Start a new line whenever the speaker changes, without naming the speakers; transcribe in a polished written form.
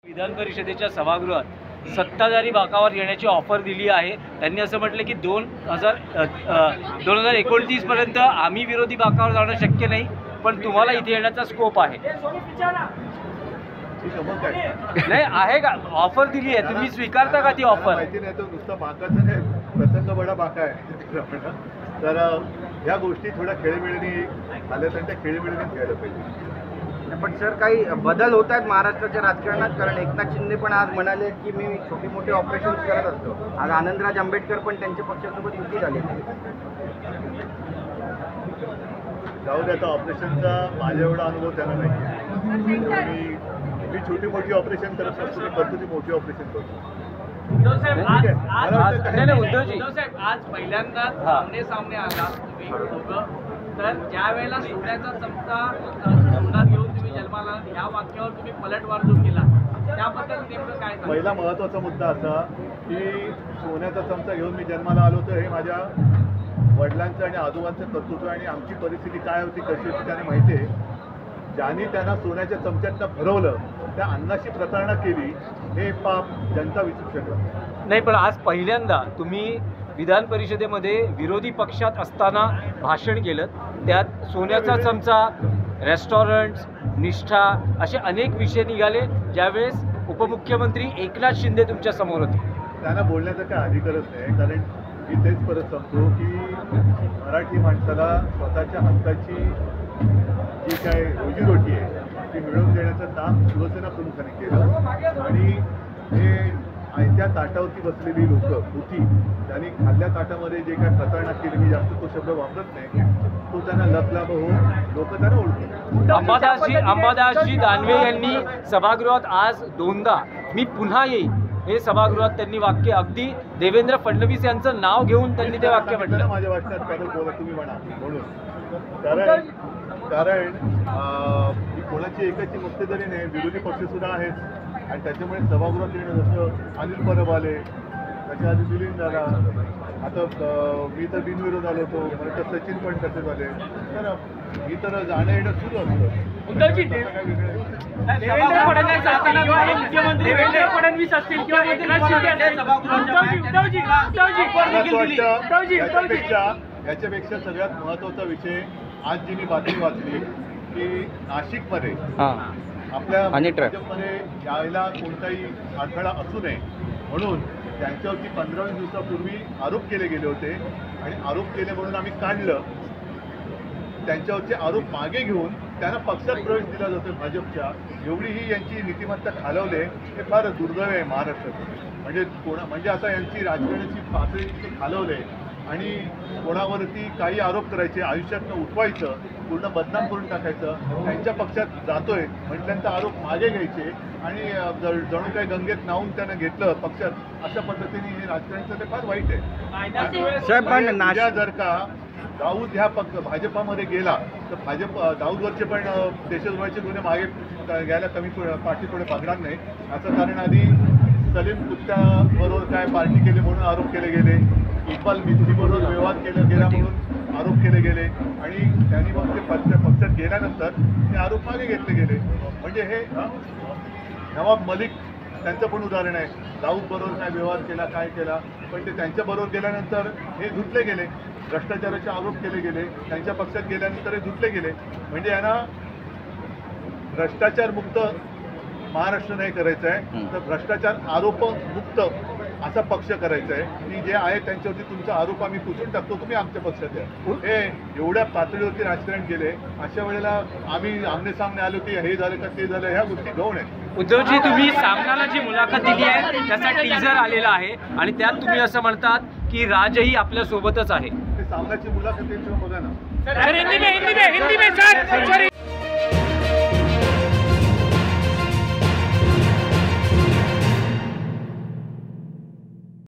विधान परिषदेच्या सभागृहात सत्ताधारी बाकावर येण्याची ऑफर दिली आहे। त्यांनी असं म्हटलं की 2029 पर्यंत आम्ही विरोधी बाकावर जाणं शक्य नाही, पण तुम्हाला इथे येण्याचा स्कोप आहे। नाही आहे का? ऑफर दिली आहे, तुम्ही स्वीकारता का ती ऑफर?
माहिती नाही, तो नुसता बाकाचा नाही, प्रसंग बडा बाका आहे। तर या गोष्टी थोड्या खेळीमेळीने आल्या तर त्या खेळीमेळीने घ्यायला पाहिजे।
पण सर काही बदल होत आहेत महाराष्ट्राच्या राजकारणात, कारण एकनाथ शिंदे पण आज म्हणाले की मी छोटे मोठे ऑपरेशन्स करत असतो। आज आनंदराज आंबेडकर पण त्यांच्या पक्षासोबत युती झाली।
जाऊ दे, आता ऑपरेशनचा माझ्या एवढा अनुभव त्यांना नाही। मी छोटी मोठी ऑपरेशन करत असतो, मी करतो ती मोठी ऑपरेशन करतो।
उद्धवजी
आज पहिल्यांदाच सामने सामने आला तुम्ही दोघं, तर ज्या वेळेला सोन्याचा चमचा तोंडात घेऊन तुम्ही जन्माला, ह्या वाक्यावर तुम्ही पलटवार जो केला त्याबद्दल नेमकं काय?
पहिला महत्त्वाचा मुद्दा असा की सोन्याचा चमचा घेऊन मी जन्माला आलो, तर हे माझ्या वडिलांचं आणि आजोबांचं कर्तृत्व आणि आमची परिस्थिती काय होती, कशी होती त्याने माहिती आहे। ज्यांनी त्यांना सोन्याच्या चमच्यातनं भरवलं, त्या अन्नाशी प्रतारणा केली, हे पाप जनता विसरू शकत
नाही। पण आज पहिल्यांदा तुम्ही विधान परिषदेमध्ये विरोधी पक्षात असताना भाषण केलं, त्यात सोन्याचा चमचा, रेस्टॉरंट्स, निष्ठा असे अनेक विषय निघाले, ज्यावेळेस उपमुख्यमंत्री एकनाथ शिंदे तुमच्या समोर होते।
त्यांना बोलण्याचा काय अधिकारच नाही, कारण मी तेच परत सांगतो की मराठी माणसाला स्वतःच्या हक्काची जी काय रोजीरोटी आहे ती मिळवून देण्याचं काम शिवसेना प्रमुखांनी केलं। आणि हे आयत्या ताटावरती बसलेली लोक होती, त्यांनी खाल्ल्या ताटामध्ये जे काय प्रतारणा केली, मी जास्त तो शब्द वापरत नाही, तो त्यांना लपलाभ हो, लोक त्यांना ओळखतात।
अंबादासजी दानवे यांनी सभागृहात आज दोनदा मी पुन्हा येईल हे सभागृहात त्यांनी वाक्य, अगदी देवेंद्र फडणवीस यांचं नाव घेऊन त्यांनी ते वाक्य म्हटलं।
माझ्या वाटण्यात बदल बोला तुम्ही म्हणा म्हणून, कारण ही कोणाची एकाची मुक्तेदारी नाही, विरोधी पक्ष सुद्धा आहेत आणि त्याच्यामुळे सभागृहात येणं, जसं अनिल परब आले, त्याच्या आधी दिलीन झाला, आता मी तर बिनविरोध आलो होतो, तर सचिन पण तसे झाले, तर मी तर जाणं येणं सुरू असतं। याच्यापेक्षा सगळ्यात महत्त्वाचा विषय आज जी मी बातमी वाचली की नाशिकमध्ये आपल्या भाजपमध्ये यायला कोणताही अडथळा असू नये म्हणून त्यांच्यावरती 15-20 दिवसापूर्वी आरोप केले गेले होते, आणि आरोप केले म्हणून आम्ही काढलं। त्यांच्यावरचे आरोप मागे घेऊन त्यांना पक्षात प्रवेश दिला जातो भाजपच्या, एवढी ही यांची नीतिमत्ता खालवले, हे फार दुर्दैव आहे महाराष्ट्रात। म्हणजे आता यांची राजकारणाची पातळी खालवले आणि कोणावरती काही आरोप करायचे, आयुष्यातनं उठवायचं, पूर्ण बदनाम करून टाकायचं, त्यांच्या पक्षात जातोय म्हटल्यानंतर आरोप मागे घ्यायचे आणि जणू काही गंगेत नाहून त्यांना घेतलं पक्षात, अशा पद्धतीने हे राजकारणाचं ते फार वाईट आहे। जर का दाऊद ह्या भाजपामध्ये गेला तर दाऊदवरचे पण देशद्रोहाचे गुन्हे मागे घ्यायला कमी पाठी पुढे बघणार नाही, याचं कारण आधी सलीम कुत्त्याबरोबर काय पार्टी केली म्हणून आरोप केले गेले, इक्बाल मिस्त्रीबरोबर व्यवहार गेला म्हणून आरोप केले गेले, आणि त्यांनी मग ते पक्षात गेल्यानंतर ते आरोप मागे घेतले गेले। म्हणजे हे नवाब मलिक त्यांचं पण उदाहरण आहे, दाऊद बरोबर काय व्यवहार केला, काय केला, पण ते त्यांच्याबरोबर गेल्यानंतर हे धुतले गेले, भ्रष्टाचाराचे आरोप केले गेले, त्यांच्या पक्षात गेल्यानंतर हे धुतले गेले। म्हणजे यांना भ्रष्टाचार मुक्त महाराष्ट्र नाही करायचं आहे, तर भ्रष्टाचार आरोप मुक्त असा पक्ष करायचा आहे की जे आहे त्यांच्यावरती तुमचा आरोप आम्ही पुसून टाकतो, तुम्ही आमच्या पक्षात या। हे एवढ्या पातळीवरती राजकारण केले, अशा वेळेला आम्ही आमने सामने आलो की हे झालं का ते झालं, ह्या गोष्टी गौण आहेत।
उद्धवजी, तुम्ही सामनाला जी मुलाखत दिली आहे त्याचा टीजर आलेला आहे आणि त्यात तुम्ही असं म्हणतात की राजही आपल्या सोबतच आहे।
ते सामनाची मुलाखत बघा ना।
हिंदी में